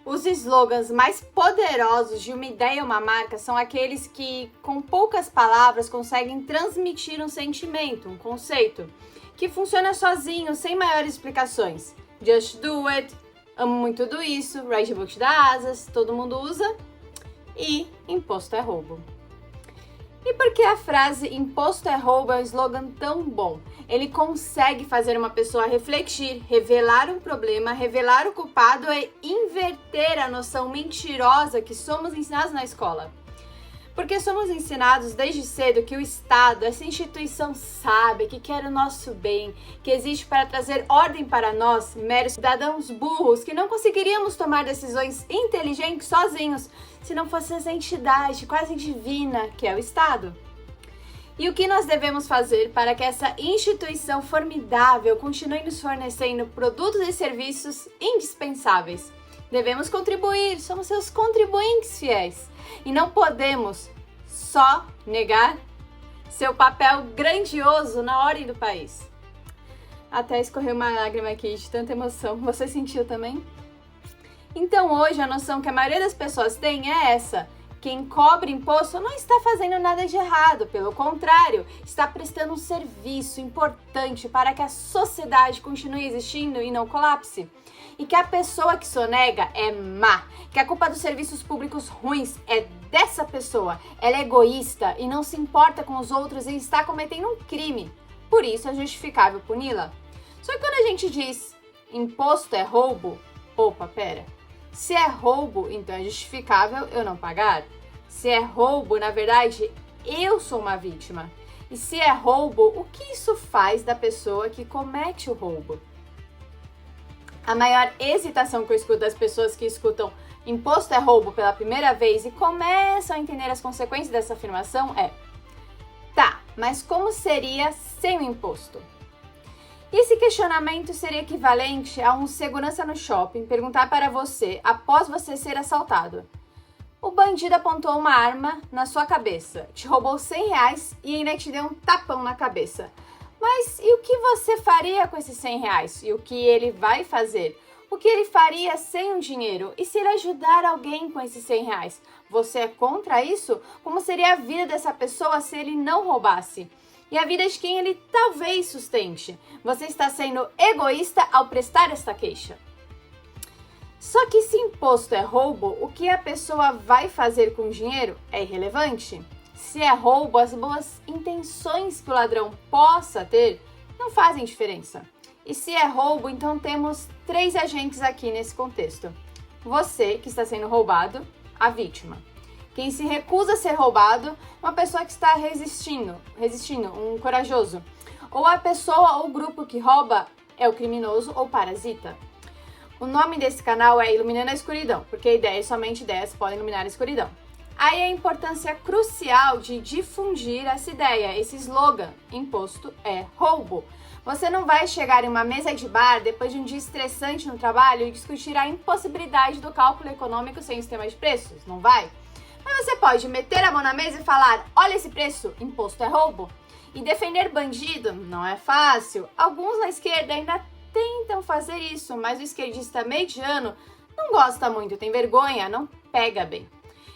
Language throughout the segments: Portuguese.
Os slogans mais poderosos de uma ideia ou uma marca são aqueles que, com poucas palavras, conseguem transmitir um sentimento, um conceito, que funciona sozinho, sem maiores explicações. Just do it, amo muito tudo isso, Red Book dá asas, todo mundo usa, e imposto é roubo. E por que a frase imposto é roubo é um slogan tão bom? Ele consegue fazer uma pessoa refletir, revelar um problema, revelar o culpado e inverter a noção mentirosa que somos ensinados na escola. Porque somos ensinados desde cedo que o Estado, essa instituição sábia, que quer o nosso bem, que existe para trazer ordem para nós, meros cidadãos burros, que não conseguiríamos tomar decisões inteligentes sozinhos, se não fosse essa entidade quase divina que é o Estado. E o que nós devemos fazer para que essa instituição formidável continue nos fornecendo produtos e serviços indispensáveis? Devemos contribuir, somos seus contribuintes fiéis. E não podemos só negar seu papel grandioso na ordem do país. Até escorreu uma lágrima aqui de tanta emoção. Você sentiu também? Então hoje a noção que a maioria das pessoas tem é essa. Quem cobra imposto não está fazendo nada de errado, pelo contrário, está prestando um serviço importante para que a sociedade continue existindo e não colapse. E que a pessoa que sonega é má, que a culpa dos serviços públicos ruins é dessa pessoa, ela é egoísta e não se importa com os outros e está cometendo um crime. Por isso é justificável puni-la. Só que quando a gente diz imposto é roubo, opa, pera. Se é roubo, então é justificável eu não pagar. Se é roubo, na verdade, eu sou uma vítima. E se é roubo, o que isso faz da pessoa que comete o roubo? A maior hesitação que eu escuto das pessoas que escutam imposto é roubo pela primeira vez e começam a entender as consequências dessa afirmação é: tá, mas como seria sem o imposto? E esse questionamento seria equivalente a um segurança no shopping perguntar para você, após você ser assaltado: o bandido apontou uma arma na sua cabeça, te roubou R$100 e ainda te deu um tapão na cabeça. Mas e o que você faria com esses R$100? E o que ele vai fazer? O que ele faria sem o dinheiro? E se ele ajudar alguém com esses R$100? Você é contra isso? Como seria a vida dessa pessoa se ele não roubasse? E a vida de quem ele talvez sustente? Você está sendo egoísta ao prestar esta queixa. Só que se imposto é roubo, o que a pessoa vai fazer com o dinheiro é irrelevante. Se é roubo, as boas intenções que o ladrão possa ter não fazem diferença. E se é roubo, então temos 3 agentes aqui nesse contexto. Você, que está sendo roubado, a vítima. Quem se recusa a ser roubado, uma pessoa que está resistindo, um corajoso. Ou a pessoa ou grupo que rouba é o criminoso ou parasita. O nome desse canal é Iluminando a Escuridão, porque ideias, somente ideias, podem iluminar a escuridão. Aí a importância crucial de difundir essa ideia, esse slogan, imposto é roubo. Você não vai chegar em uma mesa de bar depois de um dia estressante no trabalho e discutir a impossibilidade do cálculo econômico sem sistema de preços, não vai? Mas você pode meter a mão na mesa e falar: olha esse preço, imposto é roubo. E defender bandido não é fácil. Alguns na esquerda ainda tentam fazer isso, mas o esquerdista mediano não gosta muito, tem vergonha, não pega bem.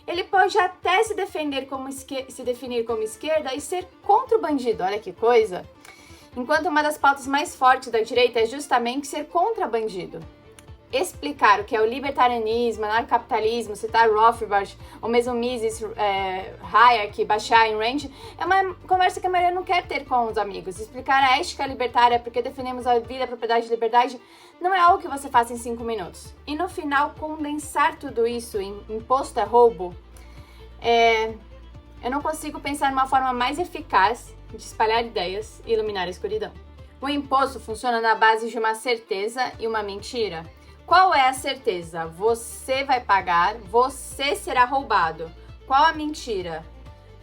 Ele pode até se definir como esquerda e ser contra o bandido, olha que coisa. Enquanto uma das pautas mais fortes da direita é justamente ser contra bandido. Explicar o que é o libertarianismo, anarcocapitalismo, citar Rothbard, ou mesmo Mises, Hayek, Bashar, Ayn Rand, é uma conversa que a maioria não quer ter com os amigos. Explicar a ética libertária, porque defendemos a vida, a propriedade e a liberdade, não é algo que você faça em 5 minutos. E no final, condensar tudo isso em imposto é roubo, eu não consigo pensar numa forma mais eficaz de espalhar ideias e iluminar a escuridão. O imposto funciona na base de uma certeza e uma mentira. Qual é a certeza? Você vai pagar, você será roubado. Qual a mentira?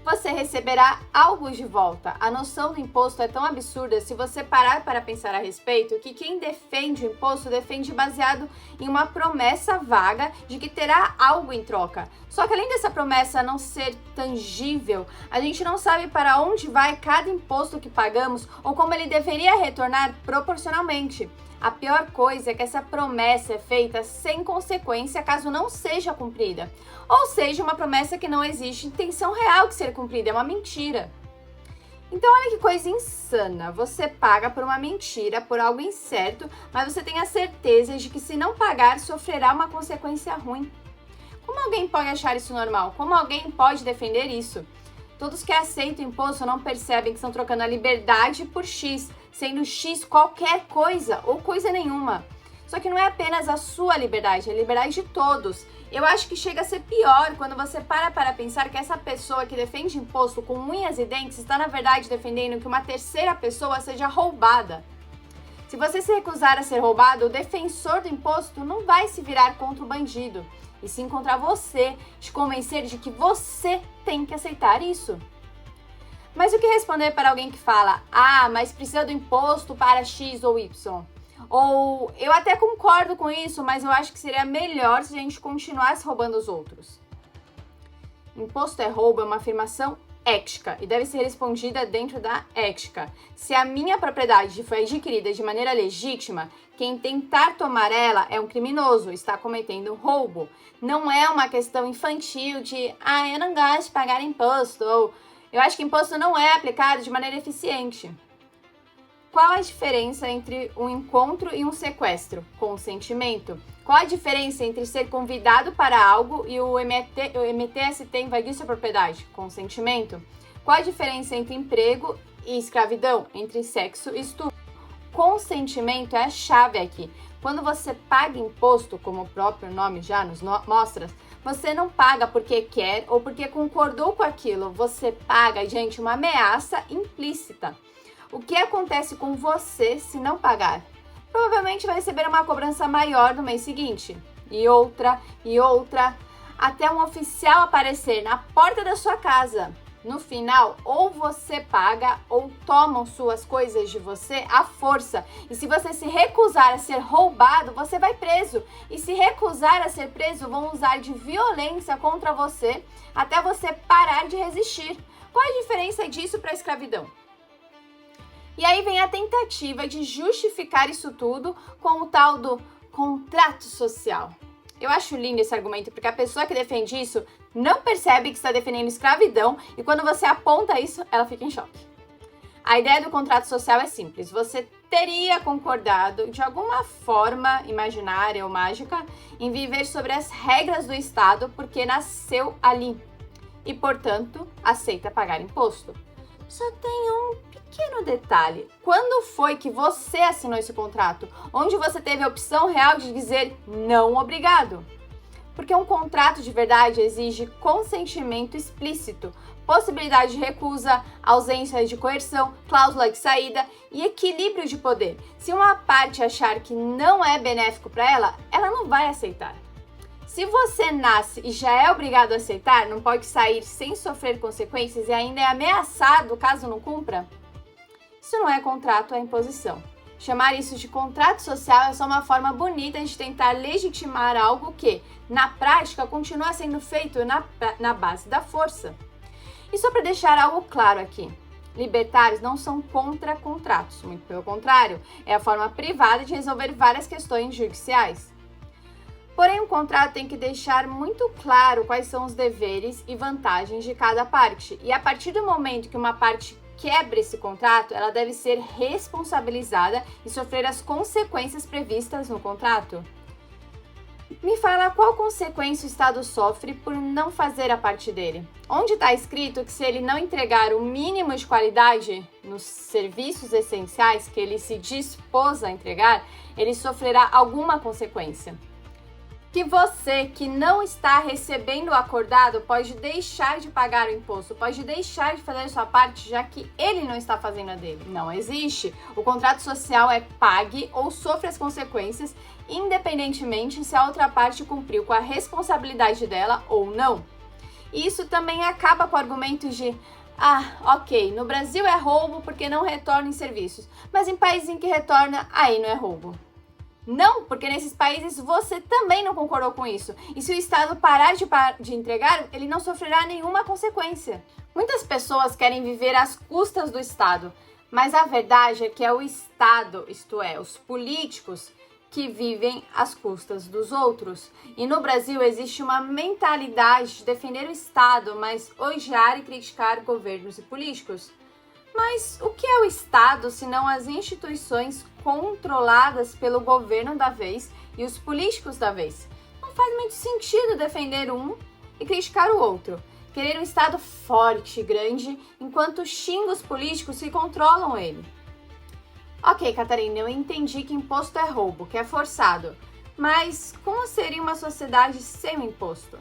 Você receberá algo de volta. A noção do imposto é tão absurda se você parar para pensar a respeito que quem defende o imposto defende baseado em uma promessa vaga de que terá algo em troca. Só que além dessa promessa não ser tangível, a gente não sabe para onde vai cada imposto que pagamos ou como ele deveria retornar proporcionalmente. A pior coisa é que essa promessa é feita sem consequência caso não seja cumprida. Ou seja, uma promessa que não existe intenção real de ser cumprida, é uma mentira. Então olha que coisa insana, você paga por uma mentira, por algo incerto, mas você tem a certeza de que se não pagar, sofrerá uma consequência ruim. Como alguém pode achar isso normal? Como alguém pode defender isso? Todos que aceitam imposto não percebem que estão trocando a liberdade por X, sendo X qualquer coisa ou coisa nenhuma. Só que não é apenas a sua liberdade, é a liberdade de todos. Eu acho que chega a ser pior quando você para pensar que essa pessoa que defende imposto com unhas e dentes está, na verdade, defendendo que uma terceira pessoa seja roubada. Se você se recusar a ser roubado, o defensor do imposto não vai se virar contra o bandido, e sim contra você, te convencer de que você tem que aceitar isso. Mas o que responder para alguém que fala, mas precisa do imposto para X ou Y? Ou, eu até concordo com isso, mas eu acho que seria melhor se a gente continuasse roubando os outros. Imposto é roubo é uma afirmação ética e deve ser respondida dentro da ética. Se a minha propriedade foi adquirida de maneira legítima, quem tentar tomar ela é um criminoso, está cometendo roubo. Não é uma questão infantil de, eu não gosto de pagar imposto, ou eu acho que imposto não é aplicado de maneira eficiente. Qual a diferença entre um encontro e um sequestro? Consentimento. Qual a diferença entre ser convidado para algo e o MTST invadir sua propriedade? Consentimento. Qual a diferença entre emprego e escravidão? Entre sexo e estupro? Consentimento é a chave aqui. Quando você paga imposto, como o próprio nome já nos mostra, você não paga porque quer ou porque concordou com aquilo. Você paga diante de uma ameaça implícita. O que acontece com você se não pagar? Provavelmente vai receber uma cobrança maior no mês seguinte. E outra, até um oficial aparecer na porta da sua casa. No final, ou você paga ou tomam suas coisas de você à força. E se você se recusar a ser roubado, você vai preso. E se recusar a ser preso, vão usar de violência contra você até você parar de resistir. Qual a diferença disso para a escravidão? E aí vem a tentativa de justificar isso tudo com o tal do contrato social. Eu acho lindo esse argumento, porque a pessoa que defende isso não percebe que está defendendo escravidão e quando você aponta isso, ela fica em choque. A ideia do contrato social é simples. Você teria concordado, de alguma forma imaginária ou mágica, em viver sobre as regras do Estado porque nasceu ali e, portanto, aceita pagar imposto. Só tem um pequeno detalhe. Quando foi que você assinou esse contrato? Onde você teve a opção real de dizer não obrigado? Porque um contrato de verdade exige consentimento explícito, possibilidade de recusa, ausência de coerção, cláusula de saída e equilíbrio de poder. Se uma parte achar que não é benéfico para ela, ela não vai aceitar. Se você nasce e já é obrigado a aceitar, não pode sair sem sofrer consequências e ainda é ameaçado caso não cumpra? Isso não é contrato, é imposição. Chamar isso de contrato social é só uma forma bonita de tentar legitimar algo que, na prática, continua sendo feito na base da força. E só para deixar algo claro aqui, libertários não são contra contratos, muito pelo contrário, é a forma privada de resolver várias questões judiciais. Porém, um contrato tem que deixar muito claro quais são os deveres e vantagens de cada parte. E a partir do momento que uma parte quebra esse contrato, ela deve ser responsabilizada e sofrer as consequências previstas no contrato. Me fala qual consequência o Estado sofre por não fazer a parte dele. Onde está escrito que se ele não entregar o mínimo de qualidade nos serviços essenciais que ele se dispôs a entregar, ele sofrerá alguma consequência? Que você que não está recebendo o acordado pode deixar de pagar o imposto, pode deixar de fazer a sua parte, já que ele não está fazendo a dele. Não existe. O contrato social é pague ou sofre as consequências, independentemente se a outra parte cumpriu com a responsabilidade dela ou não. E isso também acaba com o argumento de ok, no Brasil é roubo porque não retorna em serviços, mas em países em que retorna, aí não é roubo. Não, porque nesses países você também não concordou com isso. E se o Estado parar de entregar, ele não sofrerá nenhuma consequência. Muitas pessoas querem viver às custas do Estado, Mas a verdade é que é o Estado, isto é, os políticos, que vivem às custas dos outros. E no Brasil existe uma mentalidade de defender o Estado, mas odiar e criticar governos e políticos. Mas o que é o Estado, se não as instituições controladas pelo governo da vez e os políticos da vez? Não faz muito sentido defender um e criticar o outro. Querer um Estado forte e grande, enquanto xinga os políticos que controlam ele. Ok, Catarina, eu entendi que imposto é roubo, que é forçado. Mas como seria uma sociedade sem o imposto?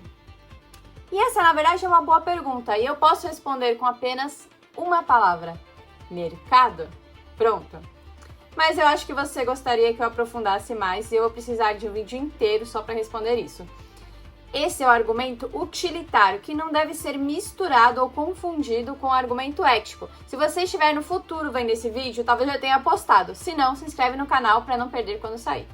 E essa, na verdade, é uma boa pergunta. E eu posso responder com apenas uma palavra. Mercado? Pronto. Mas eu acho que você gostaria que eu aprofundasse mais e eu vou precisar de um vídeo inteiro só para responder isso. Esse é o argumento utilitário, que não deve ser misturado ou confundido com o argumento ético. Se você estiver no futuro vendo esse vídeo, talvez já tenha postado. Se não, se inscreve no canal para não perder quando sair.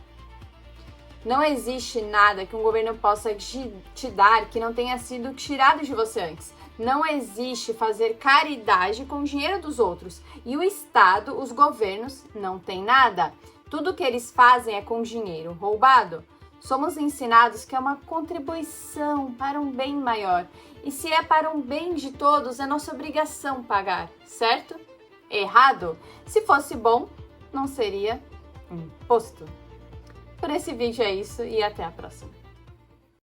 Não existe nada que um governo possa te dar que não tenha sido tirado de você antes. Não existe fazer caridade com o dinheiro dos outros. E o Estado, os governos, não tem nada. Tudo que eles fazem é com dinheiro roubado. Somos ensinados que é uma contribuição para um bem maior. E se é para um bem de todos, é nossa obrigação pagar, certo? Errado? Se fosse bom, não seria imposto. Por esse vídeo é isso e até a próxima.